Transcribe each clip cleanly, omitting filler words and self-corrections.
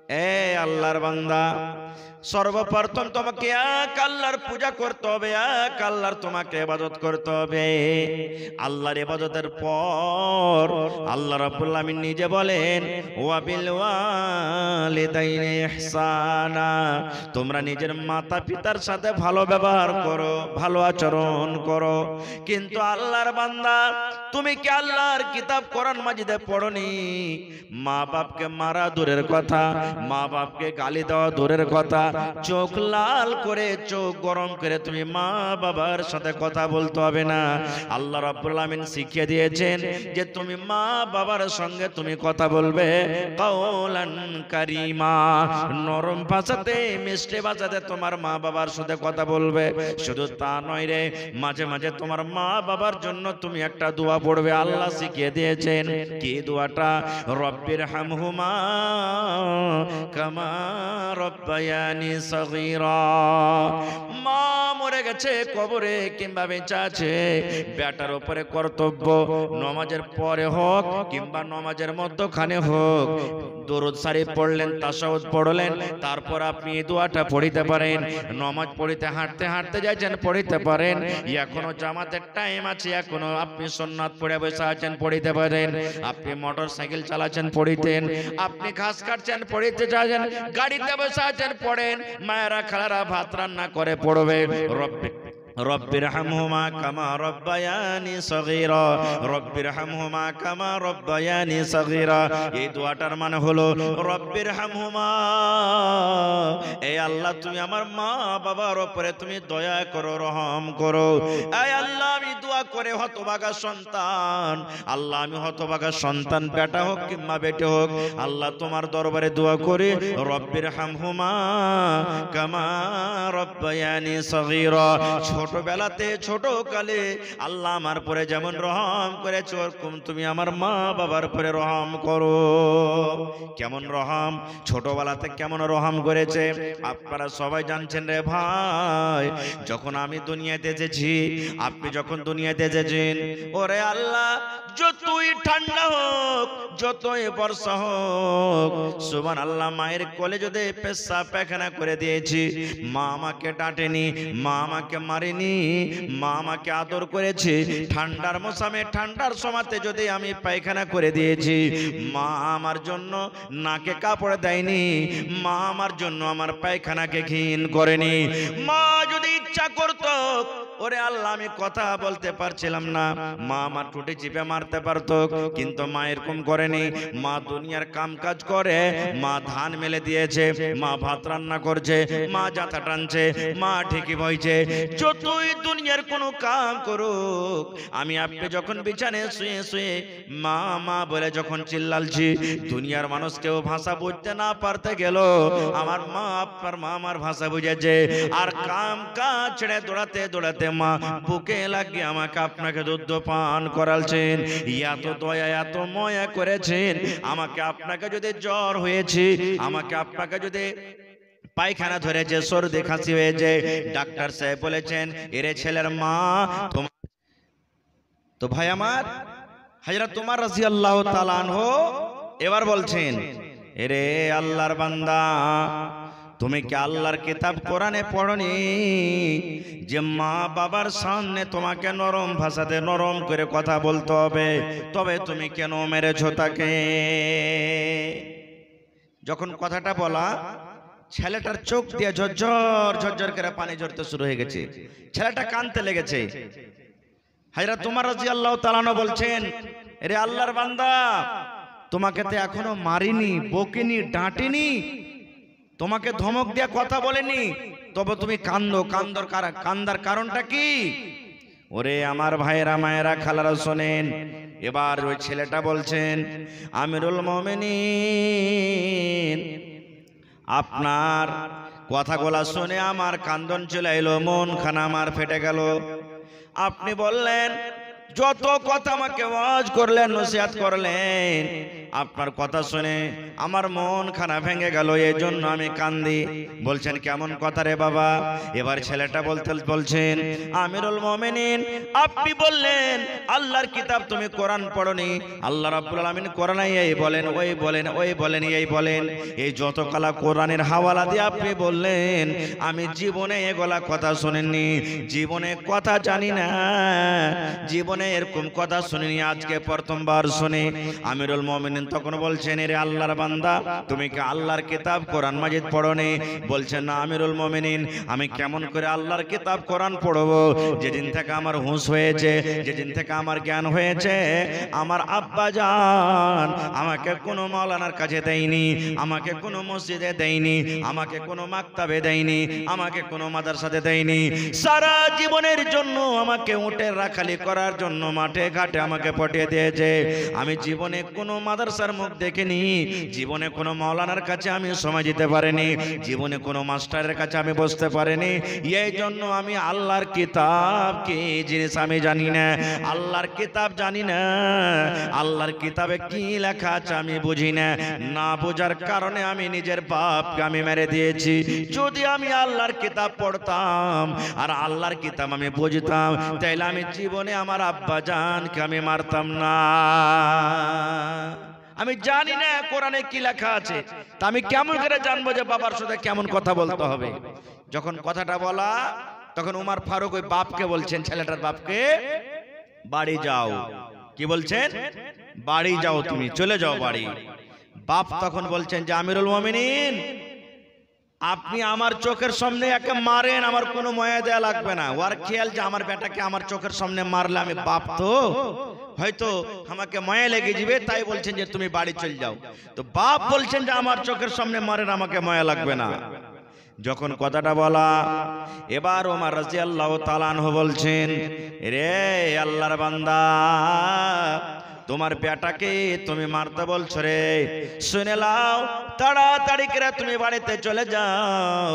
এ আল্লাহর বান্দা, সর্বপ্রথম তোমাকে এক আল্লাহর পূজা করতে হবে, এক আল্লাহর তোমাকে ইবাদত করতে হবে। আল্লাহর ইবাদতের পর আল্লাহ রাব্বুল আমিন নিজে বলেন, ওয়া বিল ওয়ালিদাইনি ইহসানা, তোমরা নিজের মাতা পিতার সাথে ভালো ব্যবহার করো, ভালো আচরণ করো। কিন্তু আল্লাহর বান্দা, তুমি কি আল্লাহর কিতাব কোরআন মাজিদে পড়নি? মা বাপকে মারা দূরের কথা, মা বাপকে গালি দেওয়া দূরের কথা, চোখ লাল করে চোখ গরম করে তুমি মা বাবার সাথে কথা বলতে হবে না। আল্লাহ রাব্বুল আমিন শিখিয়ে দিয়েছেন যে তুমি মা বাবার সঙ্গে তুমি কথা বলবে কাওলান কারীমা, নরম ভাষাতে মিষ্টি ভাষাতে তোমার মা বাবার সাথে কথা বলবে। শুধু তা নয় রে, মাঝে মাঝে তোমার মা বাবার জন্য তুমি একটা দোয়া পড়বে। আল্লাহ শিখিয়ে দিয়েছেন কি দোয়াটা? রব্বির হামহুমা কামা রব্বায়ানি সগীরা। মা মরে গেছে কবরে কিংবা বেঁচে আছে, বেটার উপরে কর্তব্য নামাজের পরে হোক কিংবা নামাজের মধ্যখানে হোক, দরুদ শরীফ পড়লেন, তাশাহুদ পড়লেন, তারপর আপনি এই দোয়াটা পড়িতে পারেন। নামাজ পড়িতে হাঁটতে হাঁটতে যাচ্ছেন, পড়িতে পারেন। এখনো জামাতের টাইম আছে, এখনো আপনি সুন্নাত পড়ে বসে আছেন, পড়িতে পারেন। আপনি মোটর সাইকেল চালাচ্ছেন, পড়িতেন। আপনি ঘাস কাটছেন, পড়িতে যাচ্ছেন। গাড়িতে বসে আছেন, পড়েন। মায়েরা খালারা ভাত রান্না করে পড়বে রব্বির হামহুমা কামা রব্বায়ানি সগীরা, রব্বির হামহুমা কামা রব্বায়ানি সগীরা। এই দোয়াটার মানে হলো রব্বির হামহুমা, এই আল্লাহ তুমি আমার মা বাবার উপরে তুমি দয়া করো, রহম করো। এই আল্লাহ আমি দোয়া করে হতভাগা সন্তান, আল্লাহ আমি হতভাগা সন্তান, বেটা হোক কিংবা বেটে হোক, আল্লাহ তোমার দরবারে দোয়া করে রব্বির হামহুমা কামা রব্বায়ানি সগীরা। ছোটবেলাতে ছোট কালে আল্লাহ আমার পরে যেমন রহম করেছো, ওরকম তুমি আমার মা বাবার পরে রহম করো। কেমন রহম? ছোটবেলাতে কেমন রহম করেছে আপনারা সবাই জানছেন রে ভাই। যখন আমি দুনিয়াতে এসেছি, আপনি যখন দুনিয়াতে এসেছেন, ওরে আল্লাহ যতই ঠান্ডা হোক, যতই বর্ষা হোক, সুবহানাল্লাহ, মায়ের কোলে যদি পেশাব পায়খানা করে দিয়েছি, মা আমাকে ডাঁটেনি, মা আমাকে মারেনি, মা আমাকে আদর করেছে। ঠান্ডার মৌসুমে ঠান্ডার সময়তে যদি আমি পায়খানা করে দিয়েছি, মা আমার জন্য নাকে কাপড় দেয়নি, মা আমার জন্য আমার পায়খানাকে ঘিন করেনি। মা যদি ইচ্ছা করতো, ওরে আল্লাহ আমি কথা বলতে পারছিলাম না, মা আমার ঠোঁটে চিপে মারতে পারতো, কিন্তু মা এরকম করেনি। মা দুনিয়ার কাম কাজ করে, মা ধান মেলে দিয়েছে, মা ভাত রান্না করছে, মা জাতা টানছে, মা ঠিকই বইছে। যতই দুনিয়ার কোনো কাম করুক, আমি আপনি যখন বিছানায় শুয়ে শুয়ে মা মা বলে যখন চিল্লালছি, দুনিয়ার মানুষ কেউ ভাষা বুঝতে না পারতে গেল, আমার মা আপনার মা আমার ভাষা বুঝেছে। আর কাম কাজ ছেড়ে দৌড়াতে দৌড়াতে মা বুকে লাগিয়ে আমাকে আপনাকে দুধ পান করালছেন। এত দয়া এত ময়া করেছেন। আমাকে আপনাকে যদি জ্বর হয়েছে, আমাকে আপনাকে যদি পায়খানা ধরেছে, সর্দি কাশি হয়েছে, ডাক্তার সাহেব বলেছেন এরে ছেলের মা তোমার। তো ভাই আমার, হযরত ওমর রাদিয়াল্লাহু তাআলা আনহু এবার বলছেন, এরে আল্লাহর বান্দা, তুমি কি আল্লাহর কিতাব কোরআনে পড়নি যে মা বাবার সামনে তোমাকে নরম ভাষাতে নরম করে কথা বলতে হবে? তবে তুমি কেন মেরেছো তাকে? যখন কথাটা বলা, ছেলেটার চোখ দিয়ে ঝরঝর ঝরঝর করে পানি ঝরতে শুরু হয়ে গেছে, ছেলেটা কাঁদতে লেগেছে। হযরত ওমর রাদিয়াল্লাহু তাআলা আনহু বলছেন, এরে আল্লাহর বান্দা, তোমাকে তো এখনো মারিনি, বকিনি, ডাঁটিনি, তোমাকে ধমক দিয়ে কথা বলেনি, তবে তুমি কান্দো। কান্দার কারণটা কি? ওরে আমার ভাইরা মায়েরা খালারা শোনেন। এবার ওই ছেলেটা বলছেন, আমিরুল মুমিনিন, আপনার কথাগুলা শুনে আমার কান্দন চলে এলো, মন খানা আমার ফেটে গেল। আপনি বললেন, যত কথা আমাকে ওয়াজ করলেন, নসিহত করলেন, আপনার কথা শুনে আমার মন খানা ভেঙে গেল, এই জন্য আমি কান্দি। বলছেন কেমন কথা রে বাবা? এবার ছেলেটা বলছেন, আমিরুল মুমিনিন আপনি বললেন আল্লাহর কিতাব তুমি কোরআন পড়নি, আল্লাহ রাব্বুল আলামিন কোরআনে এই বলেন ওই বলেন ওই বলেন এই বলেন, এই যত কালা কোরআনের হাওয়ালা দিয়ে আপনি বললেন, আমি জীবনে এগুলা কথা শুনিনি, জীবনে কথা জানি না, জীবনে এরকম কথা শুনিনি, আজকে প্রথমবার শুনি। আমিরুল মুমিনিন তখন বলছেন, এরে আল্লাহর বান্দা তুমি কি আল্লাহর কিতাব কোরআন মাজিদ পড়নি? বলছেন না আমিরুল মুমিনিন, আমি কেমন করে আল্লাহর কিতাব কোরআন পড়বো? যেদিন থেকে আমার হুঁশ হয়েছে, যেদিন থেকে আমার জ্ঞান হয়েছে, আমার আব্বা জান আমাকে কোনো মাওলানার কাছে দেয়নি, আমাকে কোনো মসজিদে দেয়নি, আমাকে কোনো মাকতাবে দেয়নি, আমাকে কোনো মাদ্রাসাতে দেয়নি। সারা জীবনের জন্য আমাকে উটের রাখালি করার জন্য মাঠে ঘাটে আমাকে পাঠিয়ে দিয়েছে। আমি জীবনে কোনো মাদ্রাসার মুখ দেখিনি, জীবনে কোনো মাওলানার কাছে আমি সময় দিতে পারিনি, জীবনে কোনো মাস্টারের কাছে আমি বসতে পারিনি। এই জন্য আমি আল্লাহর কিতাব কি জিনিস আমি জানি না, আল্লাহর কিতাব জানি না, আল্লাহর কিতাবে কি লেখা আছে আমি বুঝি না। না বোঝার কারণে আমি নিজের বাপকে আমি মেরে দিয়েছি। যদি আমি আল্লাহর কিতাব পড়তাম আর আল্লাহর কিতাব আমি বুঝতাম, তাইলে আমি জীবনে আমার আব্বা জানকে আমি মারতাম না। আমি জানি না কোরআনে কি লেখা আছে, তা আমি কেমন করে জানবো যে বাবার সাথে কেমন কথা বলতে হবে? যখন কথাটা বলা, তখন উমর ফারুক ওই বাপকে বলছেন, ছেলেটার বাপকে, বাড়ি যাও। কি বলছেন? বাড়ি যাও, তুমি চলে যাও বাড়ি। বাপ তখন বলছেন যে আমিরুল মুমিনিন আপনি আমার চোখের সামনে একে মারেন, আমার কোনো ময়া দেয়া লাগবে না। ওর খেয়াল যে আমার বেটাকে আমার চোখের সামনে মারলে আমি বাপ তো হয়তো আমাকে মায়া লেগে যাবে, তাই বলছেন যে তুমি বাড়ি চলে যাও। তো বাপ বলছেন যে আমার চোখের সামনে মারেন, আমাকে মায়া লাগবে না। যখন কথাটা বলা, এবার ওমর রাদিয়াল্লাহু তাআলা আনহু বলছেন, রে আল্লাহর বান্দা তোমার বেটাকে তুমি মারতে বলছো রে, শুনে লাও, তাড়াতাড়ি করে তুমি বাড়িতে চলে যাও,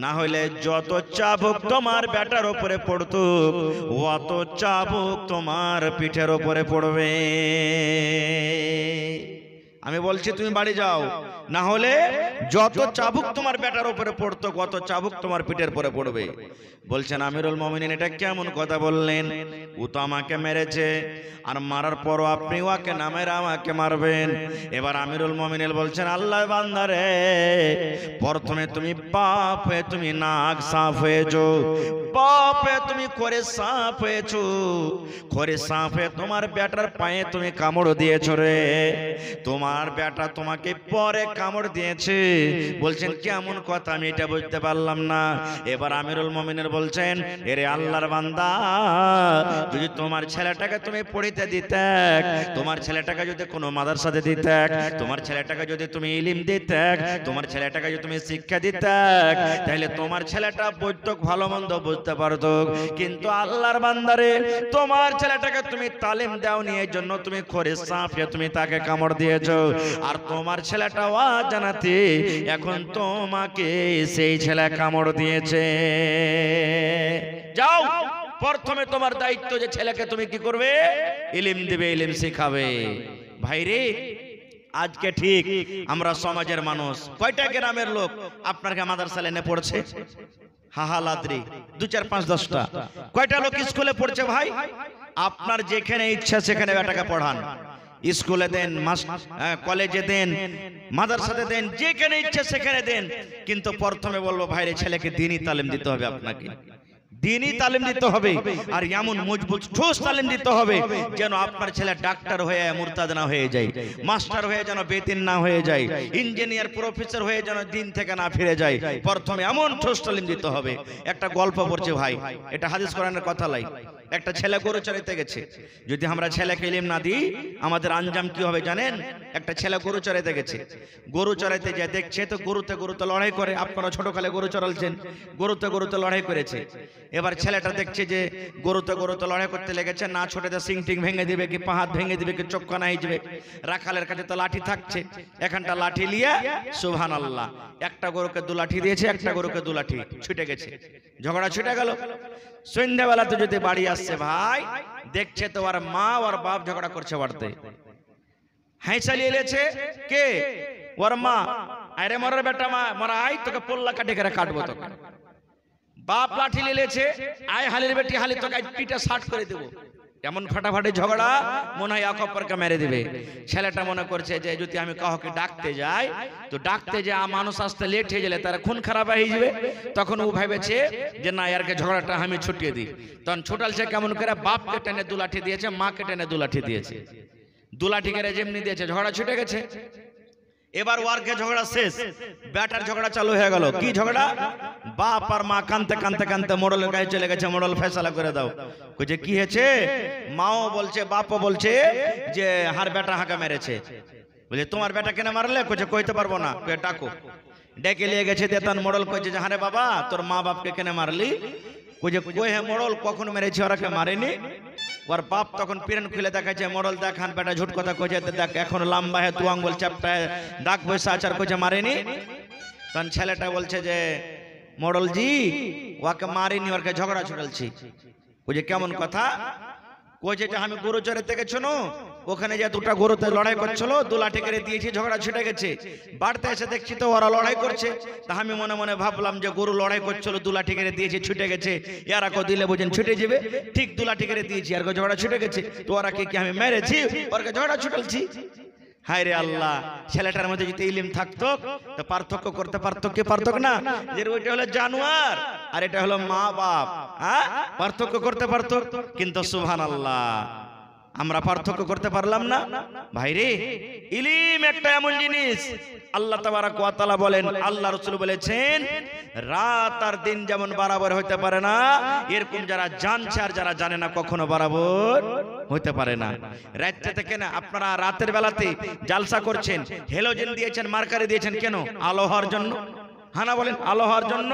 না হইলে যত চাবুক তোমার বেটার উপরে পড়তো অত চাবুক তোমার পিঠের উপরে পড়বে। আমি বলছি তুমি বাড়ি যাও, না হলে যত চাবুক তোমার বেটার উপরে পড়তো কত চাবুক তোমার পিঠের পরে পড়বে। বলছেন আমিরুল মুমিনিন এটা কেমন কথা বললেন? ও তো আমাকে মেরেছে, আর মারার পরও আপনি ওকে না মেরে আমাকে মারবেন। এবার আমিরুল মুমিনিন বলছেন, আল্লাহর বান্দা রে, প্রথমে তুমি বাপ হয়ে তুমি নাক সাফ হয়েছো, বাপ হয়ে তুমি করে সাফ হয়েছো, করে সাফ হয়ে তোমার বেটার পায়ে তুমি কামড় দিয়েছো রে, তোমার বেটা তোমাকে পরে কামড় দিয়েছে। বলছেন কেমন কথা? আমি এটা বুঝতে পারলাম না। এবার আমিরুল মুমিনিন বলছেন, এরে আল্লাহর বান্দা, যদি তোমার ছেলেটাকে তুমি পড়িতে দিতে, তোমার ছেলেটাকে যদি কোনো মাদ্রাসাতে দিতে, তোমার ছেলেটাকে যদি তুমি ইলম দিতে, তোমার ছেলেটাকে যদি তুমি শিক্ষা দিতে, তাহলে তোমার ছেলেটা বুঝতো, ভালো মন্দ বুঝতে পারতো। কিন্তু আল্লাহর বান্দারে, তোমার ছেলেটাকে তুমি তালিম দাওনি, এই জন্য তুমি খরে সাফিয়ে তুমি তাকে কামড় দিয়েছো। আর তোমার ছেলেটা অজানাতে এখন তোমাকে সেই ছেলে কামড় দিয়েছে। যাও, প্রথমে তোমার দায়িত্ব যে ছেলেকে তুমি কি করবে? ইলম দিবে, ইলম শেখাবে। ভাইরে, আজকে ঠিক আমরা সমাজের মানুষ, কয়টা গ্রামের লোক আপনার মাদ্রাসা লাইনে পড়ছে? হাহালাদ্রি 2, 4, 5, 10টা। কয়টা লোক স্কুলে পড়ছে? ভাই, আপনার যেখানে ইচ্ছা সেখানে বেটাকে পড়ান, স্কুলে দেন, কলেজে দেন, মাদ্রাসাতে দেন, যেখানে ইচ্ছা সেখানে দেন। কিন্তু প্রথমে বলবো ভাইরে, ছেলেকে দ্বীনি তালিম দিতে হবে, আপনাকে দ্বীনি তালিম দিতে হবে। আর এমন মজবুত ঠোস তালিম দিতে হবে যেন আপনার ছেলে ডাক্তার হয়ে মুরতাদ না হয়ে যায়, মাস্টার হয়ে যেন বেতিন না হয়ে যায়, ইঞ্জিনিয়ার প্রফেসর হয়ে যেন দিন থেকে না ফিরে যায়। প্রথমে এমন ঠোস তালিম দিতে হবে। একটা গল্প পড়ছে ভাই, এটা হাদিস কোরআনের কথা লাই। একটা ছেলে গরু চড়াইতে গেছে। যদি আমরা ছেলেকে ইলম না দিই, আমাদের আঞ্জাম কি হবে জানেন? একটা ছেলে গরু চড়াইতে গেছে, গরু চড়াইতে যায় দেখছে তো গরুতে লড়াই করে। আপনারা ছোটকালে গরু চড়ালছেন, গরুতে লড়াই করেছে। এবার ছেলেটা দেখছে যে গরুতে লড়াই করতে লেগেছে, না ছোটে সিং টিং ভেঙে দিবে, কি পা হাত ভেঙে দিবে, কি চোখ কানা হয়ে যাবে। রাখালের কাছে তো লাঠি থাকছে, এখানটা লাঠি লিয়ে সুবহানাল্লাহ, একটা গরুকে 2 লাঠি দিয়েছে, একটা গরুকে 2 লাঠি, ছুটে গেছে, ঝগড়া ছুটে গেল। সন্ধ্যাবেলাতে যদি বাড়ি আসছে ভাই, দেখছে তো ওর মা আর বাপ ঝগড়া করছে বাড়তে। হ্যাঁ চালিয়ে এলেছে কে? ওর মা। আরে মরার বেটা মা মরা আয় তোকে পোল্লা কাটে করে কাটবো তোকে। বাপ লাঠি লেলেছে, আয় হালির বেটি হালি তোকে পিঠে শার্ট করে দেবো। এমন ফাটাফাটি ঝগড়া মনে হয় এক অপরকে মেরে দিবে। ছেলেটা মনে করছে যে যদি আমি কাউকে ডাকতে যাই তো ডাকতে যে মানুষ আসতে লেট হয়ে গেলে তার খুন খারাপ হয়ে যাবে। তখন ও ভেবেছে যে না এরকে ঝগড়াটা আমি ছুটিয়ে দিই। তখন ছোটালছে কেমন করে, বাপকে টেনে দু লাঠি দিয়েছে, মাকে টেনে দু লাঠি দিয়েছে। দু লাঠি করে যেমনি দিয়েছে ঝগড়া ছুটে গেছে। এবার ওয়ার্কে ঝগড়া শেষ, ব্যাটার ঝগড়া চালু হয়ে গেল। কি ঝগড়া? বাপ আর মা কানতে কানতে কানতে মোড়লের গায়ে চলে গেছে, মোড়ল ফয়সালা করে দাও। কইছে কি হয়েছে? মাও বলছে বাপও বলছে যে হার বেটা হাঁকা মেরেছে। বলে তোমার বেটা কেন মারলে? কইছে কইতে পারবো না, ডাকো। ডেকে নিয়ে গেছে দেতান মোড়ল। কইছে যে হারে বাবা তোর মা বাপকে কেন মারলি? কইছে কই হে মোড়ল কখন মেরেছি, ওরাকে মারেনি। ওর বাপ তখন পিরেন খুলে দেখাচ্ছে, মোড়ল দেখান বেটা ঝুট কথা কইছে, দেখ এখন লম্বা হে তু আঙ্গুল চাপটায় দাগ বসে আচার কইছে মারেনি। তখন ছেলেটা বলছে যে মোড়ল জি ওকে মারিনি, ওকে ঝগড়া ছুটালছি। কইছে কেমন কথা? কইছে যে আমি গরু চড়ে থেকে শোনো ওখানে যে দুটা গরুতে লড়াই করছিল, দু লাঠি করে দিয়েছি, ঝগড়া ছুটে গেছে। বাড়তে এসে দেখছি তো ওরা লড়াই করছে। তা আমি মনে মনে ভাবলাম যে গরু লড়াই করছিল, দু লাঠি করে দিয়েছি, ছুটে গেছে। এরা কো দিলে বুঝেন ছুটে যাবে, ঠিক দু লাঠি করে দিয়েছি, আর ঝগড়া ছুটে গেছে। তো ওরা কি আমি মেরেছি, ওরকে ঝগড়া ছুটালছি। হায় রে আল্লাহ, ছেলেটার মধ্যে যদি ইলম থাকতো তো পার্থক্য করতে পারতো কি পারতো না? যে ওইটা হলো জানোয়ার আর এটা হলো মা বাপ, হ্যাঁ পার্থক্য করতে পারতো। কিন্তু সুবহানাল্লাহ আমরা পার্থক্য করতে পারলাম না। ভাইরে ইলম একটা এমন জিনিস, আল্লাহ তাবারক ওয়া তাআলা বলেন, আল্লাহ রাসূল বলেছেন রাত আর দিন যেমন বরাবর হতে পারে না, এরকম যারা জানছে আর যারা জানে না কখনো বরাবর হতে পারে না। রাতে থেকে না আপনারা রাতের বেলাতে জালসা করছেন, হেলোজেন দিয়েছেন, মার্কারি দিয়েছেন কেন? আলো হওয়ার জন্য। হানা বলেন আলো হওয়ার জন্য।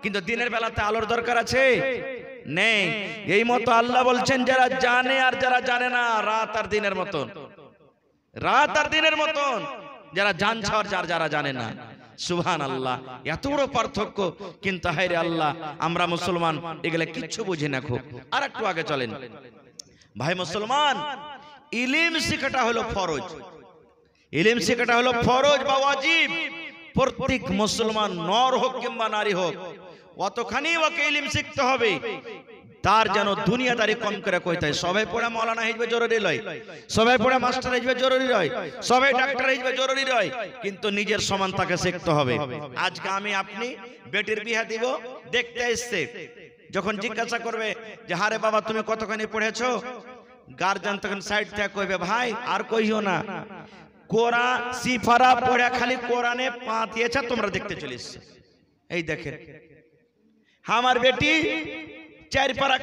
কিন্তু দিনের বেলাতে আলোর দরকার আছে নেই। এই মতো আল্লাহ বলছেন যারা জানে আর যারা জানে না রাত আর দিনের মতন, রাত আর দিনের মতন, যারা জানছে আর যারা জানে না। সুবহানাল্লাহ, এত বড় পার্থক্য। কিন্তু হায়রে আল্লাহ আমরা মুসলমান এগুলা কিচ্ছু বুঝি না। খুব আর একটু আগে চলেন ভাই মুসলমান, ইলম শিখাটা হলো ফরজ। ইলম শিখাটা হলো ফরজ বা ওয়াজিব। প্রত্যেক মুসলমান নর হোক কিংবা নারী হোক অতখানি ওকে ইলম শিখতে হবে তার যেন দুনিয়াদারি কম করে কইতে হয়। সবাই পড়ে মাওলানা হিজবে জরুরি নয়, সবাই পড়ে মাস্টার হিজবে জরুরি নয়, সবাই ডাক্তার হিজবে জরুরি নয়, কিন্তু নিজের সমান তাকে শিখতে হবে। আজকে আমি আপনি বেটির বিয়ে দিব, দেখতে এসছে, যখন জিজ্ঞাসা করবে যে হারে বাবা তুমি কতখানি পড়েছো, গার্জিয়ান তখন সাইড থেকে কইবে ভাই আর কইও না, কোরআন সিফারা পড়ে খালি কোরআনে পা দিয়েছে, তোমরা দেখতে চলে এসছো। এই দেখেন আমার বেটি চার ফেরা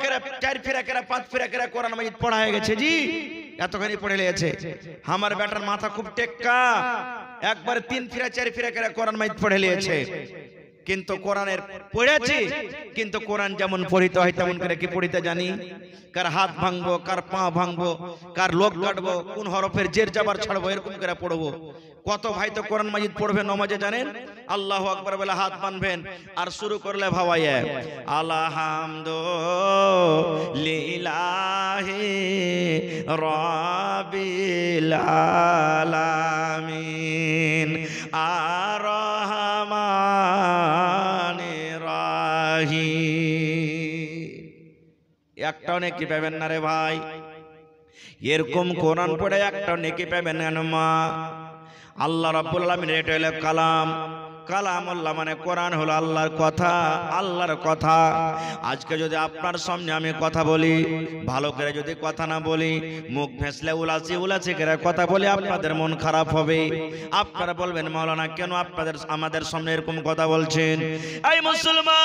কেরা 5 ফেরা কেরা কোরআন মাজিদ পড়া হয়ে গেছে জি, এতখানি পড়ে লেগেছে। আমার বেটার মাথা খুব টেক্কা, একবার 3 ফেরা 4 ফেরা কেরা কোরআন মাজিদ পড়ে লেগেছে। কিন্তু কোরআনের পড়েছি, কিন্তু কোরআন যেমন পড়িতে হয় তেমন করে কি পড়িতে জানি? কার হাত ভাঙবো, কার পা ভাঙবো, কার লোক কাটবো, কোন হরফের জের জাবার ছাড়বো, এরকম করে পড়বো। কত ভাই তো কোরআন মাজিদ পড়বে নমাজে জানেন, আল্লাহু আকবার বলে হাত বানবেন আর শুরু করলে ভাবাইয়ে আলহামদুলিল্লাহি রাব্বিল আলামিন আর রহমানির রহিম। একটাও নেকি পাবেন না রে ভাই, এরকম কোরআন পড়ে একটাও নেকি পাবেন না মা। আল্লাহ রাব্বুল আলামিন এটা হলো কালাম। কালামুল্লাহ মানে কোরআন হলো আল্লাহর কথা, আল্লাহর কথা। আজকে যদি আপনার সামনে আমি কথা বলি, ভালো করে যদি কথা না বলি, মুখ ফেসলে উলাচি করে কথা বলি, আপনাদের মন খারাপ হবে। আপনারা বলবেন মাওলানা কেন আমাদের সামনে এরকম কথা বলছেন? এই মুসলমান,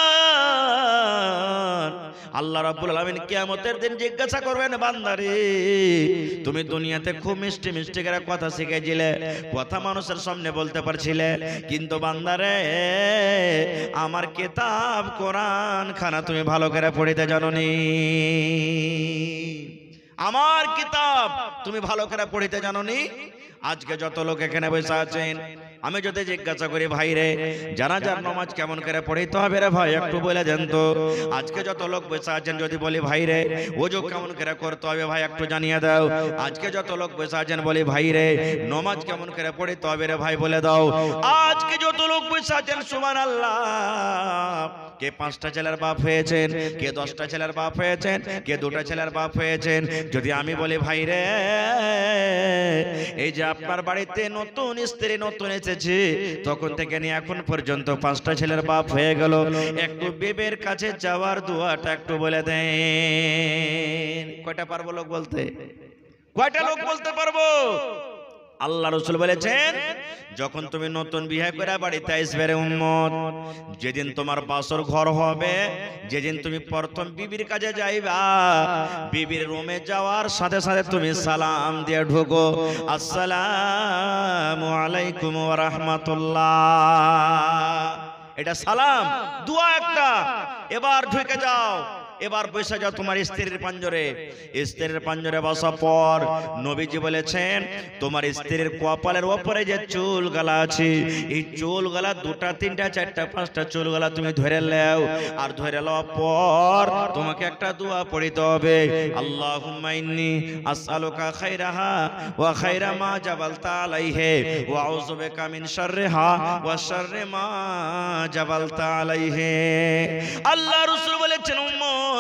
আল্লাহ রাব্বুল আলামিন কিয়ামতের দিন জিজ্ঞাসা করবেন বান্দারে তুমি দুনিয়াতে খুব মিষ্টি মিষ্টি করে কথা শিখেছিলে, কথা মানুষের সামনে বলতে পারছিলে, কিন্তু বান্দারে আমার কিতাব কোরআন খানা তুমি ভালো করে পড়িতে জানোনি। আমার কিতাব তুমি ভালো করে পড়িতে জানোনি। আজকে যত লোক এখানে বসে আছেন আমি যদি জিজ্ঞাসা করি ভাই রে জানাজার নামাজ কেমন করে পড়তে হবে রে ভাই একটু বলে দেন তো। আজকে যত লোক বসে আছেন যদি বলি ভাই রে ওযু কেমন করে করতে হবে ভাই একটু জানিয়ে দাও। আজকে যত লোক বসে আছেন বলি ভাই রে নামাজ কেমন করে পড়তে হবে রে ভাই বলে দাও। আজকে যত লোক বসে আছেন সুবহানাল্লাহ, কে 5টা ছেলের বাপ হয়েছেন, কে 10টা ছেলের বাপ হয়েছেন, কে 2টা ছেলের বাপ হয়েছেন। যদি আমি বলি ভাই রে এই যে আপনার বাড়িতে নতুন স্ত্রী নতুন এসেছে, তখন থেকে নিয়ে এখন পর্যন্ত 5টা ছেলের বাপ হয়ে গেল, একটু বিবির কাছে যাওয়ার দোয়াটা একটু বলে দেন। কয়টা পারবো লোক বলতে? কয়টা লোক বলতে পারবো? আল্লাহ রাসূল বলেছেন যখন তুমি নতুন বিয়ে করে বাড়িতে আসবে রে উম্মত, যেদিন তোমার বাসর ঘর হবে, যেদিন তুমি প্রথম বিবির কাছে যাইবা, বিবির রুমে যাওয়ার সাথে সাথে তুমি সালাম দিয়ে ঢোকো, আসসালামু আলাইকুম ওয়া রাহমাতুল্লাহ। এটা সালাম দোয়া একটা। এবার ঢুকে যাও, এবার বসে যাও তোমার স্ত্রীর পাঞ্জরে। স্ত্রীর পাঞ্জরে বসার পর নবীজি বলেছেন তোমার স্ত্রীর কপালের উপরে যে চুল গালা আছে, এই চুল গালা 2টা 3টা 4টা 5টা চুল গালা তুমি ধরে নাও, আর ধরে লওয়ার পর তোমাকে একটা দোয়া পড়তে হবে, আল্লাহুম্মা ইন্নী আসআলুকা খায়রাহা ওয়া খায়রা মা জাবালতা আলাইহি ওয়া আউযু বিকা মিন শাররিহা ওয়া শাররি মা জাবালতা আলাইহি। আল্লাহ রাসূল বলেছেন উম্মত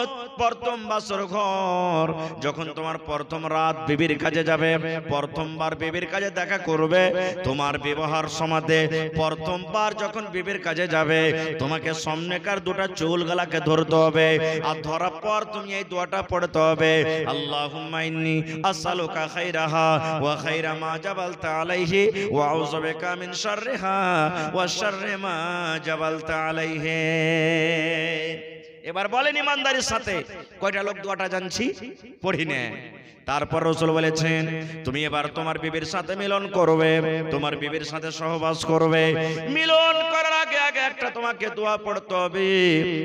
প্রথম বাসর ঘর যখন তোমার প্রথম রাত বিবির কাছে যাবে, প্রথমবার বিবির কাছে দেখা করবে, তোমার বিবাহের সমাধে প্রথমবার যখন বিবির কাছে যাবে তোমাকে সামনেকার 2টা চুল গলাকে ধরতে হবে, আর ধরার পর তুমি এই দোয়াটা পড়তে হবে, আল্লাহুম্মা ইন্নী আসআলুকা খায়রাহা ওয়া খায়রা মা জাবালতা আলাইহি ওয়া আউযু বিকা মিন শাররিহা ওয়া শাররি মা জাবালতা আলাইহি। এবার বলেন ইমানদারির সাথে কয়টা লোক দোয়াটা জানছি? পড়ি না। তারপর রাসূল বলেছেন তুমি এবার তোমার বিবির সাথে মিলন করবে, তোমার বিবির সাথে সহবাস করবে। মিলন করার আগে আগে একটা তোমাকে দোয়া পড়তে হবে,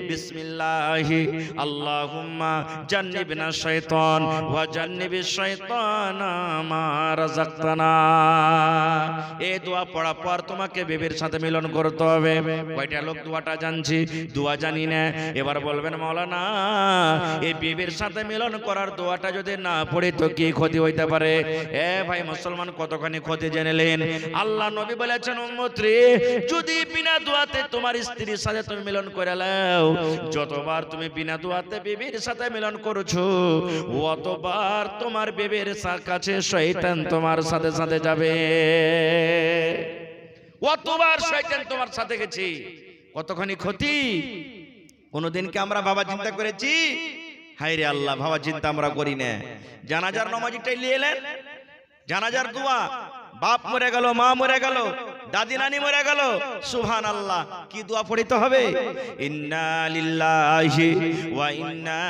বিসমিল্লাহি আল্লাহুম্মা জান্নিবনা শাইতান ওয়া জান্নিবিশ শাইতানা মা রাযাকতানা। এই দোয়া পড়ার পর তোমাকে বিবির সাথে মিলন করতে হবে। কয়টা লোক দোয়াটা জানছি? দোয়া জানি না। এবার বলবেন মাওলানা এই বিবির সাথে মিলন করার দোয়াটা যদি না পড়ি তো কি ক্ষতি হইতে পারে? এ ভাই মুসলমান কতখানি ক্ষতি জেনেলেন। আল্লাহ নবী বলেছেন উম্মত রে যদি বিনা দোয়াতে তোমার স্ত্রীর সাথে তুমি মিলন করে নাও, যতবার তুমি বিনা দোয়াতে বিবির সাথে মিলন করেছো অতবার তোমার বিবির কাছে শয়তান তোমার সাথে সাথে যাবে, অতবার শয়তান তোমার সাথে গেছে। কতখানি ক্ষতি। কোনদিন কি আমরা বাবা চিন্তা করেছি? হায় রে আল্লাহ, বাবা চিন্তা আমরা করি না। জানাজার নামাজটাই নিয়ে এলেন, জানাজার দোয়া, বাপ মরে গেল, মা মরে গেল, দাদি নানি মরে গেল, সুবহানাল্লাহ কি দোয়া পড়তে হবে? ইন্না লিল্লাহি ওয়া ইন্না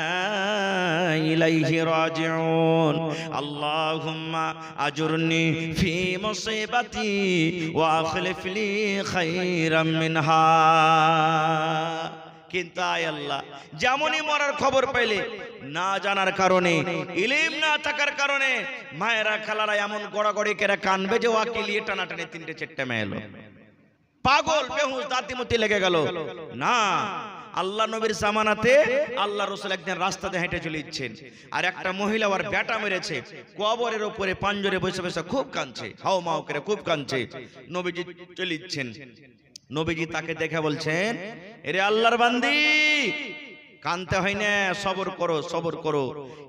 ইলাইহি রাজিউন, আল্লাহুম্মা আজুরনি ফি মুসিবাতি ওয়া আখলিফ লি খায়রাম মিনহা। কিন্তু আয় আল্লাহ যেমনই মরার খবর পাইলে না জানার কারণে, ইলম না থাকার কারণে মায়েরা খালারা এমন গড়াগড়ি করে কানবে যে ওয়াকিলিয়ে টানাটানি 3টে 4টে মেয়ে এলো, পাগল বেহুশ দাঁতিমতি লেগে গেল। না, আল্লাহ নবীর জামানাতে আল্লাহ রাসূল একদিন রাস্তাতে হেঁটে চলে যাচ্ছেন, আর একটা মহিলা ওর বেটা মেরেছে, কবরের উপরে পাঞ্জরে বসে বসে খুব কাঁদছে, হাও মাও করে খুব কাঁদছে। নবীজি চলে যাচ্ছেন, নবীজি তাকে দেখে বলছেন এরে আল্লাহর বান্দি কানতে হয় না, সবর করো সবর করো,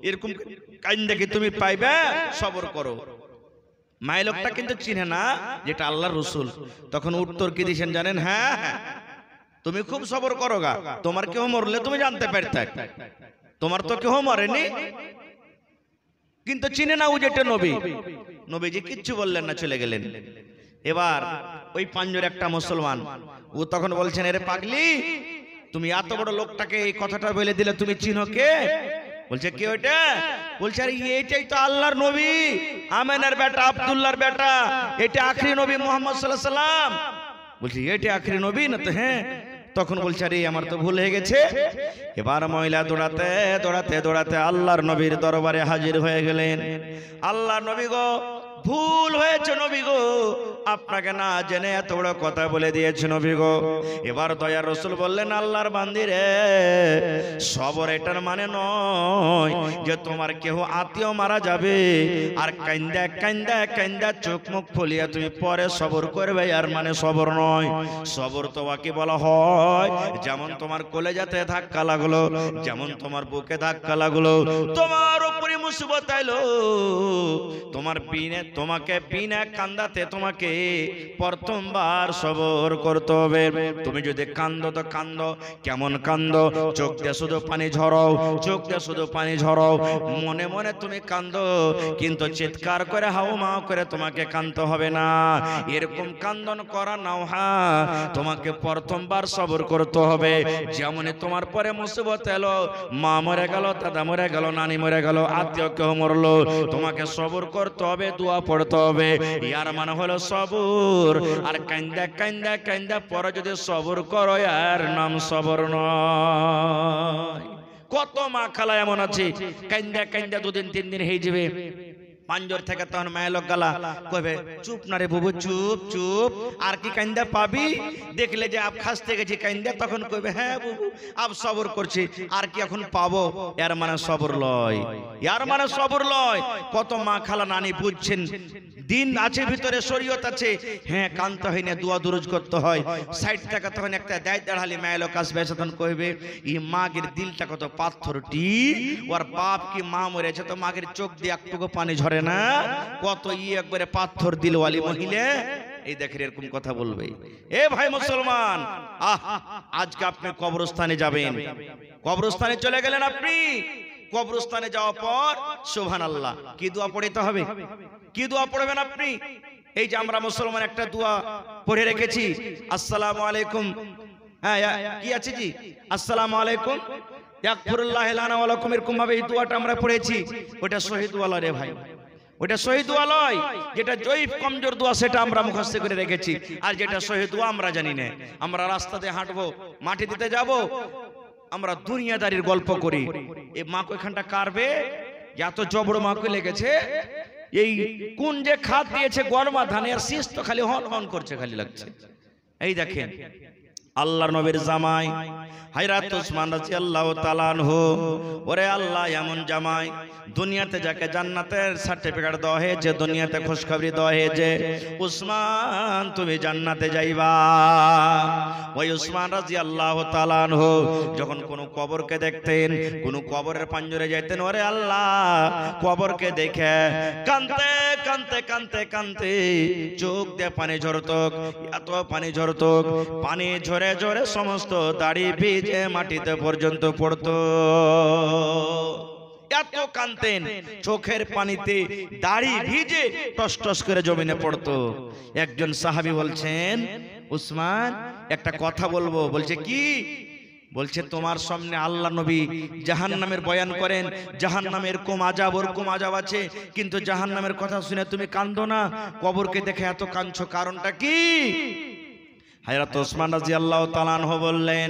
এরকম কান্দে কি তুমি পাইবে, সবর করো। মাই লোকটা কিন্তু চিনে না যেটা আল্লাহর রাসূল। তখন উত্তর কি দিয়েছেন জানেন? হ্যাঁ তুমি খুব সবর করো গা, তোমার কেউ মরলে তুমি জানতে পারতে, তোমার তো কেউ মরেনি, কিন্তু চিনে না ও যেটা নবী। নবীজি কিচ্ছু বললেন না, চলে গেলেন। এবার ওই পাঞ্জরে একটা মুসলমান, ও তখন বলছেন এরে পাগলি তুমি এত বড় লোকটাকে এই কথাটা বলে দিলে, তুমি চিনো কে? বলছে কে ওইটা? বলছে আরে এইটাই তো আল্লাহর নবী, আমেনার বেটা, আব্দুল্লাহর বেটা, এটা আখরি নবী মুহাম্মদ সাল্লাল্লাহু আলাইহি সাল্লাম। বলছে এটা আখরি নবী না? তো হ্যাঁ। তখন বলছে আরে আমার তো ভুল হয়ে গেছে। এবার মহিলা দৌড়াতে দৌড়াতে দৌড়াতে আল্লাহর নবীর দরবারে হাজির হয়ে গেলেন। আল্লাহর নবী গো ভুল হয়েছে নবী গো, আপনাকে না জেনে এত বড় কথা বলে দিয়েছে নবী গো। এবার দয়ার রাসূল বললেন, আল্লাহর বান্দি রে, সবর এটার মানে নয় যে তোমার কেহ আত্মীয় মারা যাবে আর কান্দা কান্দা কান্দা চোখ মুখ ফুলিয়ে তুমি পরে সবর করবে, আর মানে সবর নয়। সবর তোমাকে বলা হয় যেমন তোমার কলেজাতে ধাক্কা লাগলো, যেমন তোমার বুকে ধাক্কা লাগলো, তোমার উপরে মুসিবত আইলো, তোমাকে বিনা কান্দাতে তোমাকে প্রথমবার সবর করতে হবে। তুমি যদি কান্দো তো কান্দো, কেমন কান্দো? চোখ দিয়ে শুধু পানি ঝরাও, চোখ দিয়ে শুধু পানি ঝরাও, মনে মনে তুমি কান্দো, কিন্তু চিৎকার করে হাও মাও করে তোমাকে কান্দতে হবে না। এরকম কান্দন করা নাও, হ্যাঁ তোমাকে প্রথমবার সবর করতে হবে। যেমন তোমার পরে মুসিবত এলো, মা মরে গেল, দাদা মরে গেল, নানি মরে গেল, আত্মীয় কেউ মরলো, তোমাকে সবর করতে হবে, দোয়া পড়তে হবে। ইয়ার মানে হলো সবর। আর কান্দা কান্দা কান্দা পরে যদি সবর করো, আর নাম সবর নয়। কত মা খালা এমন আছে কান্দা কান্দা 2 দিন 3 দিন হয়ে যাবে, পাঞ্জর থেকে তখন মায়ের লোক গালা কইবে, চুপ না রে বুবু, চুপ চুপ, আর কি কান্দা পাবি? দেখলে যে আপ খাসতে গেছি কান্দা, তখন কইবে হ্যাঁ বুবু আপ সবর করছি, আর কি এখন পাবো? এর মানে সবর লয়, এর মানে সবর লয়। কত মা খালা নানি বুঝছেন, দিন আছে ভিতরে, শরীয়ত আছে, হ্যাঁ কানতে হয় না, দোয়া দুরুজ করতে হয়। সাইড থেকে তখন একটা দায় দাঁড়ালি মায়ের লোক আসবে, তখন কইবে এই মাগের দিলটা কত পাথরটি, ওর বাপ কি মা মরেছে তো মাগের চোখ দিয়ে একটুকু পানি ঝরে না, কত একবারে পাথর দিলওয়ালি মহিলা। এই দেখেন এরকম কথা বলবে। এ ভাই মুসলমান, আজকে আপনি কবরস্থানে যাবেন, কবরস্থানে চলে গেলেন, আপনি কবরস্থানে যাওয়ার পর সুবহানাল্লাহ কি দোয়া পড়তে হবে? কি দোয়া পড়বেন আপনি? এই যে আমরা মুসলমান একটা দোয়া পড়ে রেখেছি, আসসালামু আলাইকুম, হ্যাঁ কি আছে জি, আসসালামু আলাইকুম ইয়াগফিরুল্লাহু লানা ওয়া লাকুম, এরকম ভাবে এই দোয়াটা আমরা পড়েছি। ওটা শহীদ দোয়া রে ভাই, ওটা শহীদ দোয়া লয়। যেটা জয়ীফ কমজোর দোয়া সেটা আমরা মুখস্থ করে রেখেছি, আর যেটা শহীদ দোয়া আমরা জানি না। আমরা রাস্তাতে হাঁটবো, মাটি দিতে যাব, আমরা দুনিয়াদারির গল্প করি, এই মা ওইখানটা কারবে, এত জবড় মাকে লেগেছে, এই কোন যে খাদ দিয়েছে গরমা ধানের শীষ তো খালি হন হন করছে, খালি লাগছে। এই দেখেন আল্লাহর নবীর জামাই হযরত উসমান রাদিয়াল্লাহু তাআলা আনহু, ওরে আল্লাহ এমন জামাই দুনিয়াতে যাকে জান্নাতের সার্টিফিকেট দেওয়া হয়েছে, দুনিয়াতে খুশখবরি দেওয়া হয়েছে, উসমান তুমি জান্নাতে যাইবা। ওই উসমান রাদিয়াল্লাহু তাআলা আনহু যখন কোন কবরকে দেখতেন, কোন কবরের পাঞ্জরে যাইতেন, ওরে আল্লাহ কবরকে দেখে কাঁদতে কাঁদতে কাঁদতে কাঁদতে চোখ দিয়ে পানি ঝরত, এত পানি ঝরত, পানি ঝরে ঝরে সমস্ত দাড়ি ভিজে মাটিতে পর্যন্ত পড়তো। এত কাঁদতেন, চোখের পানিতে দাড়ি ভিজে টস টস করে জমিনে পড়তো। একজন সাহাবী বলছেন, উসমান একটা কথা বলবো। বলছে কি? বলছে তোমার সামনে আল্লাহ নবী জাহান্নামের বয়ান করেন, জাহান্নামের এরকম আযাব ওরকম আযাব আছে, কিন্তু জাহান্নামের কথা শুনে তুমি কাঁদো না, কবরকে দেখে এত কাঁদছো, কারণটা কি? হযরত উসমান রাদিয়াল্লাহু তাআলা আনহু বললেন,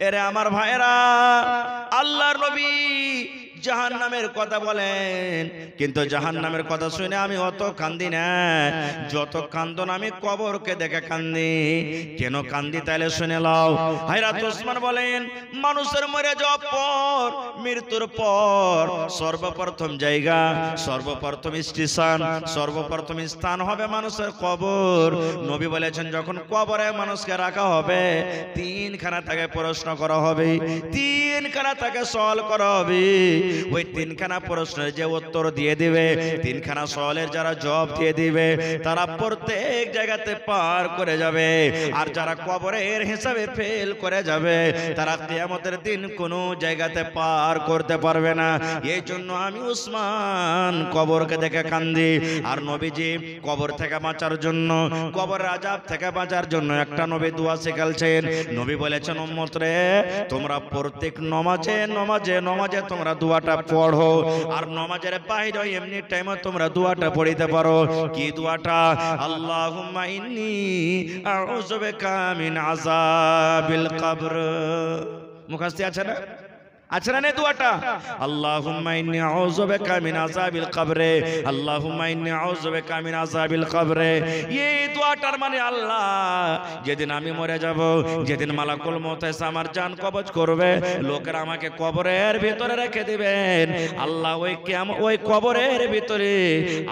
এরে আমার ভাইরা, আল্লাহর নবী জাহান্নামের কথা বলেন, কিন্তু জাহান্নামের কথা শুনে আমি অত কান্দি না যত কান্দন আমি কবরকে দেখে কান্দি। কেন কান্দি তাইলে শুনে লাও। হযরত উসমান বলেন, মানুষের মরে যাওয়ার পর, মৃত্যুর পর সর্বপ্রথম জায়গা, সর্বপ্রথম স্টেশন, সর্বপ্রথম স্থান হবে মানুষের কবর। নবী বলেছেন যখন কবরে মানুষকে রাখা হবে, 3খানা তাকে প্রশ্ন করা হবে, 3খানা তাকে সওয়াল করা হবে। ওই 3খানা প্রশ্নের যে উত্তর দিয়ে দিবে, 3খানা সওয়ালের যারা জবাব দিয়ে দিবে, তারা প্রত্যেক জায়গাতে পার করে যাবে। আর যারা কবরের হিসাবে ফেল করে যাবে, তারা কিয়ামতের দিন কোনো জায়গাতে পার করতে পারবে না। এই জন্য আমি উসমান কবরকে দেখে কান্দি। আর নবীজি কবর থেকে বাঁচার জন্য, কবরের আযাব থেকে বাঁচার জন্য একটা নবী দোয়া শিখালছেন। নবী বলেছেন, উম্মত রে তোমরা প্রত্যেক নমাজে নমাজে নমাজে তোমরা দোয়াটা পড়ো, আর নমাজের বাইরে এমনি টাইমে তোমরা দোয়াটা পড়িতে পারো। কি দোয়াটা? আল্লাহুম্মা ইন্নী আউযু বিকা মিন আযাবিল কবর। মুখস্থ আছে না? আছে না এই দোয়াটা? আল্লাহুম্মা ইন্নী আউযু বিকা মিন আযাবিল কবরে, আল্লাহুম্মা ইন্নী আউযু বিকা মিন আযাবিল কবরে। এই দোয়াটার মানে আল্লাহ যেদিন আমি মরে যাব, যেদিন মালাকুল মউত এসে আমার জান কবজ করবে, লোকেরা আমাকে কবরের ভিতরে রেখে দিবেন। আল্লাহ ওই কবরের ভিতরে,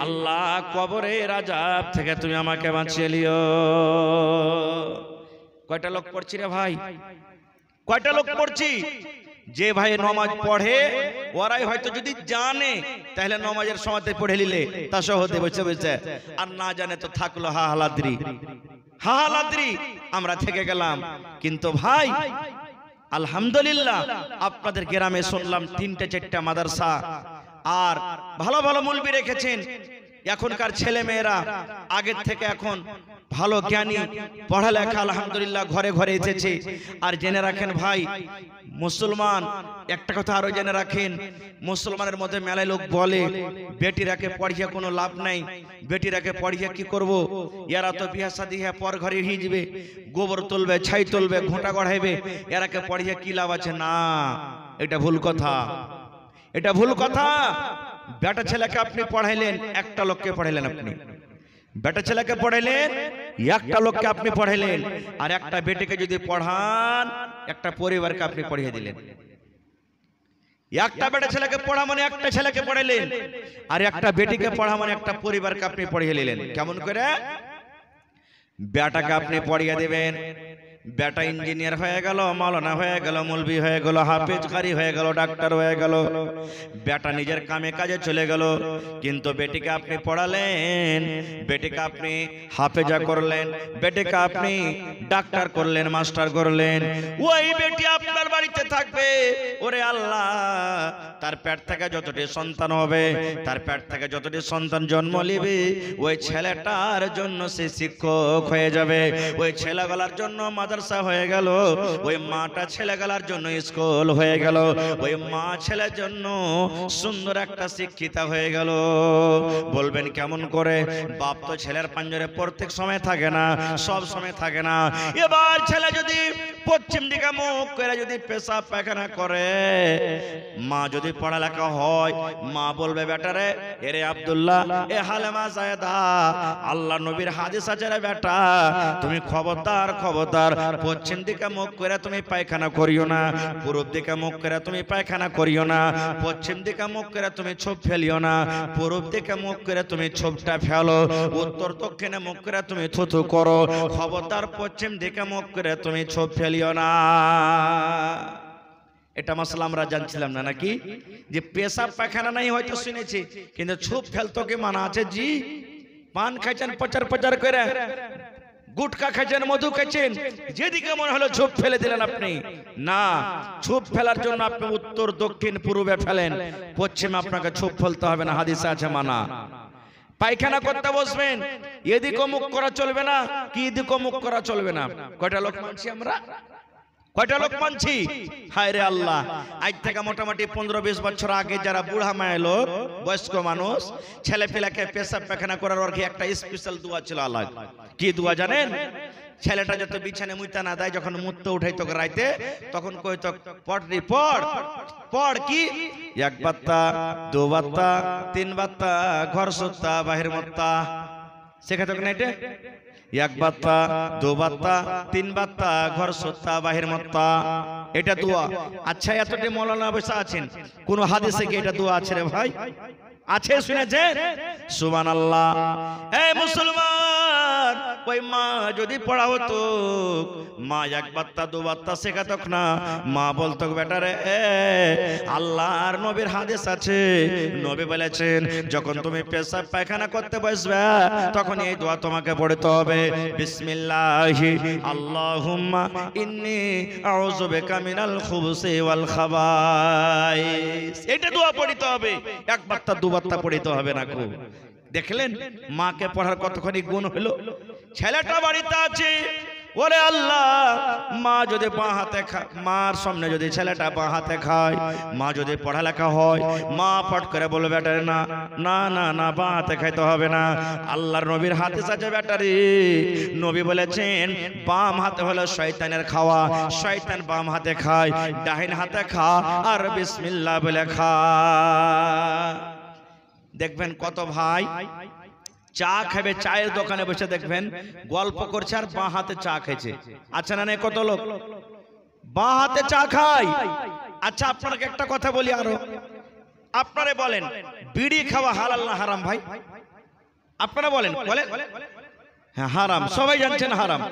আল্লাহ কবরের আযাব থেকে তুমি আমাকে বাঁচিয়ে লিও। কয়টা লোক পড়ছি রে ভাই? কয়টা লোক পড়ছি? যে ভাই নামাজ পড়ে ওরাই হয়তো যদি জানে তাহলে নামাজের সময়তে পড়ে নিলে তাশাহুদে বসে বসে, আর না জানে তো থাকলো হাহালাদ্রি হাহালাদ্রি, আমরা থেকে গেলাম। কিন্তু ভাই আলহামদুলিল্লাহ আপনাদের গ্রামে শুনলাম 3টে 4টা মাদ্রাসা, আর ভালো ভালো মুলবি রেখেছেন। এখনকার ছেলে মেয়েরা আগের থেকে এখন ভালো জ্ঞানী, পড়ালেখা আলহামদুলিল্লাহ ঘরে ঘরে এসেছে। আর জেনে রাখেন ভাই, মুসলমান একটা কথা আরো জেনে রাখেন, মুসলমানের মধ্যে মেলায় লোক বলে বেটিরাকে পড়িয়ে কোনো লাভ নাই, বেটিরাকে পড়িয়ে কি করব, এরা তো বিয়া শাদী হ্যাঁ পর ঘরে হিজবে, গোবর তুলবে, ছাই তুলবে, ঘোঁটা গড়াইবে, এরাকে পড়িয়ে কি লাভ আছে? না, এটা ভুল কথা, এটা ভুল কথা। বেটা ছেলেকে আপনি পড়াইলেন, একটা লোককে পড়াইলেন আপনি, বেটা ছেলেকে পড়াইলেন, একটা লোককে আপনি পড়াইলেন, আর একটা বেটিকে যদি পড়ান একটা পরিবারকে আপনি পড়িয়ে দিলেন। একটা বেটা ছেলেকে পড়া মানে একটা ছেলেকে পড়াইলেন, আর একটা বেটিকে পড়া মানে একটা পরিবারকে আপনি পড়িয়ে নিলেন। কেমন করে? বেটাকে আপনি পড়িয়ে দেবেন, বেটা ইঞ্জিনিয়ার হয়ে গেল, মাওলানা হয়ে গেল, মৌলবি হয়ে গেল, হাফেজ কারি হয়ে গেল, ডাক্তার হয়ে গেল, বেটা নিজের কামে কাজে চলে গেল। কিন্তু বেটিকে আপনি পড়ালেন, বেটিকে আপনি হাফেজা করলেন, বেটিকে আপনি ডাক্তার করলেন, মাস্টার করলেন, ওই বেটি আপনার বাড়িতে থাকবে। ওরে আল্লাহ, তার পেট থেকে যতটি সন্তান হবে, তার পেট থেকে যতটি সন্তান জন্ম নিবে, ওই ছেলেটার জন্য সে শিক্ষক হয়ে যাবে, ওই ছেলেগুলার জন্য মাদ্রাসা হয়ে গেল, ওই মাটা ছেলেগুলার জন্য স্কুল হয়ে গেল, ওই মা ছেলের জন্য সুন্দর একটা শিক্ষিতা হয়ে গেল। বলবেন কেমন করে? বাপ তো ছেলের পাঞ্জরে প্রত্যেক সময় থাকে না, সব সময় থাকে না। এবার ছেলে যদি পশ্চিম দিকে মুখ করে যদি পেশাব পায়খানা করে, মা যদি পড়ালেখা হয়, মা বলবে বেটারে, এরে আব্দুল্লাহ, এ হালেমা জায়েদা, আল্লাহ নবীর হাদিস আছে রে বেটা, তুমি খবরদার খবরদার পশ্চিম দিকে মুখ করে তুমি পায়খানা করিও না, পূর্ব দিকে মুখ করে তুমি পায়খানা করিও না, পশ্চিম দিকে মুখ করে তুমি ছোপ ফেলিও না, পূর্ব দিকে মুখ করে তুমি ছোপটা ফেলো, উত্তর দক্ষিণে মুখ করে তুমি থুথু করো, খবরদার পশ্চিম দিকে মুখ করে তুমি ছোপ ফেলিও না। এটা মশলা আমরা জানছিলাম না নাকি, যে পেশাব পায়খানা নাই হয়তো শুনেছি, কিন্তু ছোপ ফেলতো কি মানা আছে? জি, পান খাইছেন প্রচার প্রচার করে, গুটকা খাইছেন, মধু খাইছেন, যেদিকে মনে হলো ছোপ ফেলে দিলেন আপনি। না, ছোপ ফেলার জন্য আপনি উত্তর দক্ষিণ পূর্বে ফেলেন, পশ্চিমে আপনাকে ছোপ ফেলতে হবে না, হাদিসে আছে মানা। পায়খানা করতে বসবেন, এদিকে মুখ করা চলবে না, কি এদিকে মুখ করা চলবে না। কয়টা লোক মানছি আমরা? কয়টা লোক মানছি? হায় রে আল্লাহ, আজ থেকে মোটামুটি 15-20 বছর আগে যারা বুড়া মায়ের লোক, বয়স্ক মানুষ, ছেলে পেলাকে পেশাব পায়খানা করার আর কি একটা স্পেশাল দোয়া ছিল আলাদা। কি দোয়া জানেন? ছেলেটা যত বিছানে মুইতা না দেয়, যখন মুততে উঠাইতো রাইতে, তখন কইতো পড়রি পড় পড়, কি 1 বাত্তা 2 বাত্তা 3 বাত্তা ঘর সুত্তা বাহির মত্তা, শেখাতো না এটা? 1 বাত্তা 2 বাত্তা 3 বাত্তা ঘর সুত্তা বাহির মত্তা, এটা দোয়া। আচ্ছা, এতটি মৌলানা বসে আছেন, কোন হাদিসে কি এটা দোয়া আছে রে ভাই? আছে, শুনেছেন? সুবহানাল্লাহ। এই মুসলমান, ওই মা যদি পড়া হতো, মা 1 বাত্তা 2 বাত্তা শেখাতো না, মা বলতো বেটারে, আল্লাহর নবীর হাদিস আছে, নবী বলেছেন যখন তুমি পেশাব পায়খানা করতে বসবে তখন এই দোয়া তোমাকে পড়তে হবে, বিসমিল্লাহি আল্লাহুম্মা ইন্নী আউযু বিকা মিনাল খুবুসি ওয়াল খাবাইস। এটা দোয়া পড়তে হবে, 1 বাত্তা 2 বাত্তা পড়তে হবে না। খুব দেখলেন মাকে পড়ার কতখানি গুণ হলো। ছেলেটা বাড়িতে আছে, ওরে আল্লাহ, মা যদি বাঁ হাতে মার সামনে যদি ছেলেটা বাঁ হাতে খায়, মা যদি পড়ালেখা হয়, মা পট করে বলবে ব্যাটারে না না না না বাঁ হাতে খাইতে হবে না। আল্লাহর নবীর হাদিস আছে ব্যাটারি, নবী বলেছেন বাম হাতে হলো শয়তানের খাওয়া, শয়তান বাম হাতে খায়, ডাহিন হাতে খা আর বিসমিল্লাহ বলে খা। দেখবেন কত ভাই চা খাবে, চায়ের দোকানে বসে দেখবেন গল্প করছে আর বাঁ হাতে চা খেয়েছে। আচ্ছা না, কত লোক বাঁ হাতে চা খায়। আচ্ছা আপনাকে একটা কথা বলি আরো, আপনারা বলেন বিড়ি খাওয়া হালাল না হারাম? ভাই আপনারা বলেন। বলেন হ্যাঁ হারাম, সবাই জানছেন হারাম।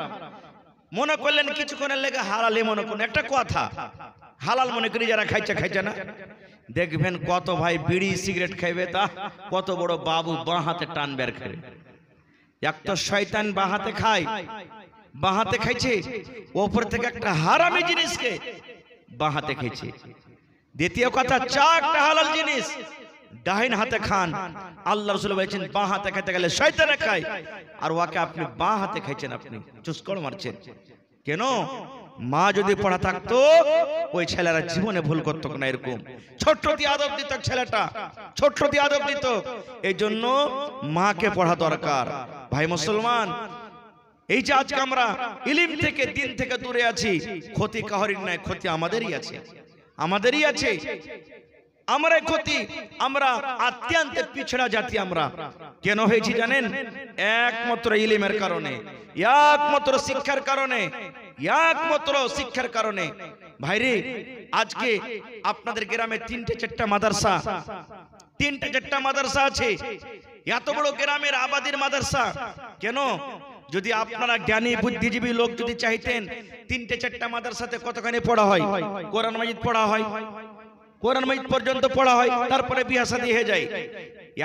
মনে করলেন কিছুক্ষণের লেগে হালালে মনে করুন, একটা কথা হালাল মনে করি যারা খাইছে খাইছে না। দেখবেন কত ভাই বিড়ি সিগারেট খাইবে, তা কত বড় বাবু বাঁ হাতে টান বের খাবে। এক তো শয়তান বাঁ হাতে খায়, বাঁ হাতে খাইছে, ওপর থেকে একটা হারামি জিনিসকে বাঁ হাতে খাইছে। দ্বিতীয় কথা চা একটা হালাল জিনিস, ডাহিন হাতে খান। আল্লাহ রাসূল বলেছেন বাঁ হাতে খেতে গেলে শয়তানে খায়, আর ওকে আপনি বাঁ হাতে খাইছেন, আপনি চুস্কড় মারছেন কেন? মা যদি পড়া থাকতো ওই ছেলেরা জীবনে ভুল করতো না। এরকম ছোট্ট দিয়ে আদব দিত ছেলেটা, ছোট্ট দিয়ে আদব দিত। এই জন্য মাকে পড়া দরকার। ভাই মুসলমান, এই যে আজকে আমরা ইলম থেকে দিন থেকে দূরে আছি, ক্ষতি কাহরির নাই, ক্ষতি আমাদেরই আছে, আমাদেরই আছে। আমরাই ক্ষতি, আমরা আত্মান্তে পিছড়া জাতি। আমরা কেন হয়েছি জানেন? একমাত্র ইলমের কারণে, একমাত্র শিক্ষার কারণে, একমাত্র শিক্ষার কারণে। ভাইরে আজকে আপনাদের গ্রামে তিনটে চারটা মাদ্রাসা, তিনটে চারটা মাদ্রাসা আছে। এত বড় গ্রামের আবাদির মাদ্রাসা কেন? যদি আপনারা জ্ঞানী বুদ্ধিজীবী লোক যদি চাইতেন, তিনটে চারটা মাদ্রাসাতে কতখানি পড়া হয়? কোরআন মাজিদ পড়া হয়, কোরআন মাজিদ পর্যন্ত পড়া হয়, তারপরে বিয়া শাদী হয়ে যায়।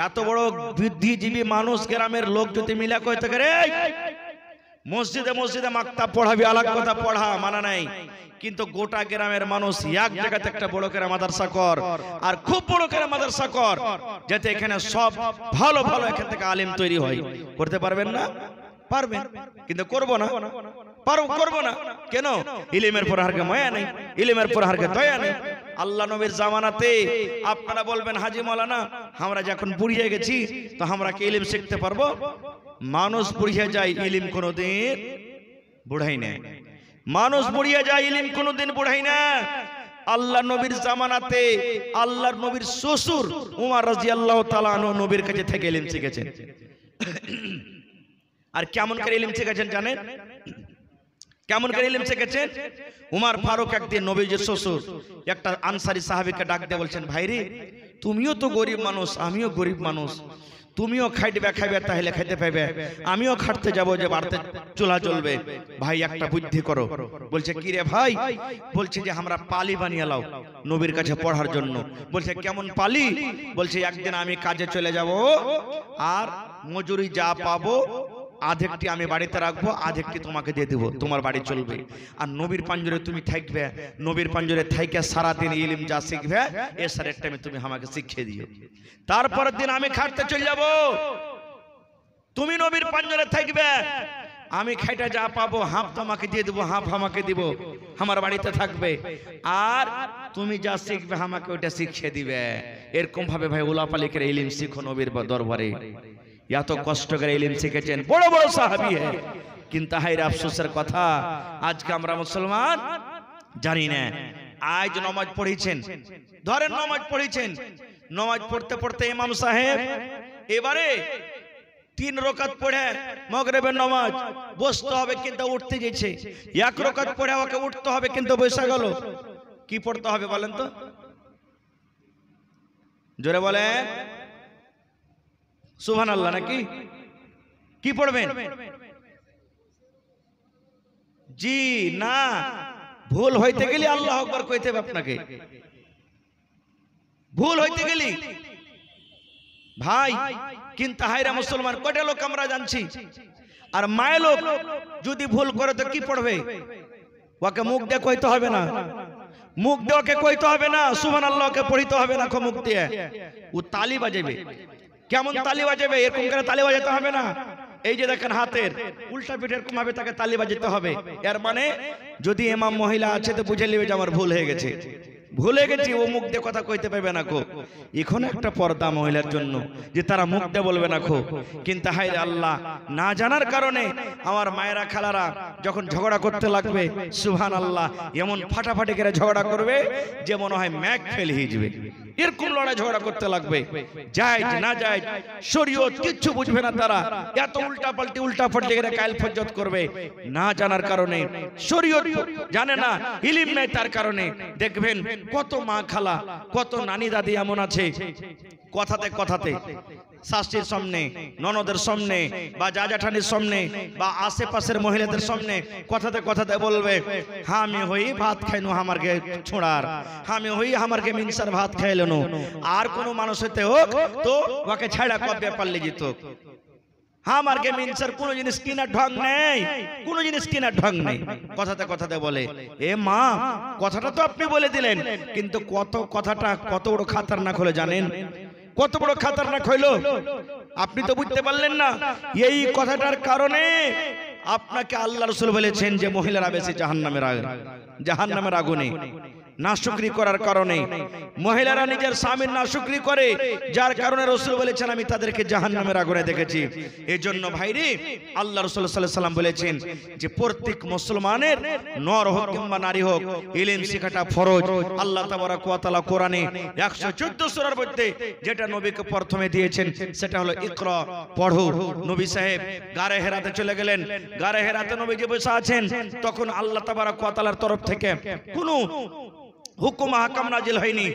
এত বড় বুদ্ধিজীবী মানুষ গ্রামের লোক যদি মিলা কইতে পারে মসজিদে মসজিদে মাকতাব পড়াবি, আলাদা কথা, পড়া মানা নাই, কিন্তু গোটা গ্রামের মানুষ এক জায়গাতে একটা বড় করে মাদ্রাসা কর, আর খুব বড় করে মাদ্রাসা কর, যাতে এখানে সব ভালো ভালো এখান থেকে আলেম তৈরি হয়। করতে পারবেন না? পারবেন, কিন্তু করব না, করব না কেন? ইলমের পর হারকে মায়া নেই, ইলমের পর হারকে দয়া নেই। আল্লাহ নবীর জামানাতে আপনারা বলবেন হাজি মাওলানা আমরা যখন বুড়িয়ে গেছি তো আমরা কি ইলম শিখতে পারবো? মানুষ বুড়িয়ে যায়, ইলম কোনোদিন বুড়াই না। মানুষ বুড়িয়ে যায়, ইলম কোনোদিন বুড়াই না। আল্লাহ নবীর জামানাতে আল্লাহর নবীর শ্বশুর উমর রাদিয়াল্লাহু তাআলা আনহু নবীর কাছে থেকে ইলম শিখেছেন। আর কেমন করে ইলম শিখেছেন জানেন? কেমন করে ইলম শিখেছেন? উমর ফারুক একদিন নবীজির শ্বশুর একটা আনসারী সাহাবীকে ডাক দিয়ে বলছেন, ভাইরে তুমিও তো গরিব মানুষ, আমিও গরিব মানুষ, তুমিও খাইবে খাইবে তাহলে খাইতে পাইবে, আমিও খাটতে যাব যে বাড়তে চুলা চলবে, ভাই একটা বুদ্ধি করো। বলছে কি রে ভাই? বলছে যে আমরা পালি বানিয়ে লাও নবীর কাছে পড়ার জন্য। বলছে কেমন পালি? বলছে একদিন আমি কাজে চলে যাব, আর মজুরি যা পাবো আধেকটি আমি বাড়িতে রাখবো, আধেকটি তোমাকে দিয়ে দেবো, তোমার বাড়ি চলবে। আর নবীর পাঞ্জরে তুমি থাকবে, নবীর পাঞ্জরে থাইকে সারাদিন ইলম যা শিখবে এসারের টাইমে তুমি আমাকে শিখিয়ে দিও। তারপরের দিন আমি খাটতে চলে যাব, তুমি নবীর পাঞ্জরে থাকবে, আমি খাইটা যা পাবো হাফ তোমাকে দিয়ে দেবো, হাফ আমাকে দিব, আমার বাড়িতে থাকবে, আর তুমি যা শিখবে আমাকে ওইটা শিখিয়ে দিবে। এরকম ভাবে ভাই উলাপালি করে ইলম শিখো নবীর দরবারে। এত কষ্ট করে ইলম শিখেছেন বড় বড় সাহাবী, কিন্তু হায় আফসোসের কথা আজকে আমরা মুসলমান জানি না। আজ নামাজ পড়েছেন, ধরেন নামাজ পড়েছেন, নামাজ পড়তে পড়তে ইমাম সাহেব এবারে 3 রাকাত পড়ে মাগরিবের নামাজ বসতে হবে, কিন্তু উঠতে যাচ্ছে। 1 রাকাত পড়ে ওকে উঠতে হবে, কিন্তু বসে গেল। কি পড়তে হবে বলেন তো? জোরে বলেন সুবহানাল্লাহ। নাকি কি পড়বেন? জি না, ভুল হইতে গেলে আল্লাহু আকবার কইতে হবে আপনাকে। ভুল হইতে গেলে ভাই, কিন্তু হায়রা মুসলমান কয়টা লোক আমরা জানছি, আর মায়ের লোক যদি ভুল করে তো কি পড়বে? ওকে মুখ দিয়ে কইতে হবে না, মুখ দিয়ে ওকে কইতে হবে না সুবহানাল্লাহ, ওকে পড়িতে হবে না মুখ দিয়ে। ও তালি বাজাবে। কেমন তালি বাজাবে? এরকম করে তালি বাজাতে হবে না, এই যে দেখেন হাতের উল্টা পিঠের ভাবে তাকে তালি বাজাতে হবে। এর মানে যদি ইমাম মহিলা আছে তো বুঝে নেবে যে আমার ভুল হয়ে গেছে, ভুলে গেছি, ও মুখ দিয়ে কথা কইতে পারবে না কো। এখন একটা পর্দা মহিলার জন্য যে তারা মুখ দিয়ে বলবে না কো। কিন্তু হায় রে আল্লাহ, না জানার কারণে আমার মায়েরা খালারা যখন ঝগড়া করতে লাগবে, সুবহানাল্লাহ, এমন ফাটাফাটি করে ঝগড়া করবে যে মনে হয় ম্যাগ ফেল হয়ে যাবে। এরকম লড়াই ঝগড়া করতে লাগবে, জায়েজ না জায়েজ শরীয়ত কিচ্ছু বুঝবে না তারা। এত উল্টা পাল্টি করে কাল ফজ্জত করবে না জানার কারণে, শরীয়ত জানে না, ইলম নেই তার কারণে। দেখবেন কত মা খালা, কত নানি দাদি এমন আছে কথাতে কথাতে শাশুড়ির সামনে, ননদের সামনে বা জাজাঠানির সামনে বা আশেপাশের মহিলাদের সামনে কথাতে কথাতে বলবে, আমি হই ভাত খাইনু আমারকে ছোড়ার, আমি হই আমারকে মিনসার ভাত খাইলেনু। আর কোন মানুষ হতে হোক তো ওকে ছাড়া কবে পারলে যেত। আমারকে মিনসার কোন জিনিস কিনার ঢং নেই, কোন জিনিস কিনার ঢং নেই, কথাতে কথাতে বলে। এ মা, কথাটা তো আপনি বলে দিলেন, কিন্তু কথাটা কত বড় খাতারনাক হলো জানেন? কত বড় খাতারনাক হইলো আপনি তো বুঝতে পারলেন না। এই কথাটার কারণে আপনাকে আল্লাহ রাসূল বলেছেন যে মহিলারা বেশি জাহান্নামের আগুনে। নাশুকরি করার কারণে মহিলারা নিজের স্বামীর নাশুকরি করে, যার কারণে রাসূল বলেছেন আমি তাদেরকে জাহান্নামের আগুনে দেখেছি। এজন্য ভাইরে আল্লাহ রাসূল সাল্লাল্লাহু আলাইহি ওয়াসাল্লাম বলেছেন যে প্রত্যেক মুসলমানের নর হোক কিংবা নারী হোক ইলম শেখাটা ফরজ। আল্লাহ তাবারক ওয়া তাআলা কোরআনে 114 সূরার মধ্যে যেটা নবীকে প্রথমে দিয়েছেন সেটা হলো ইকরা, পড়ো। নবী সাহেব গারে হেরাতে চলে গেলেন, গারে হেরাতে নবী যে বসে আছেন, তখন আল্লাহ তাবারক ওয়া তাআলার তরফ থেকে কোনো হুকুম হাকাম নাজিল হয়নি।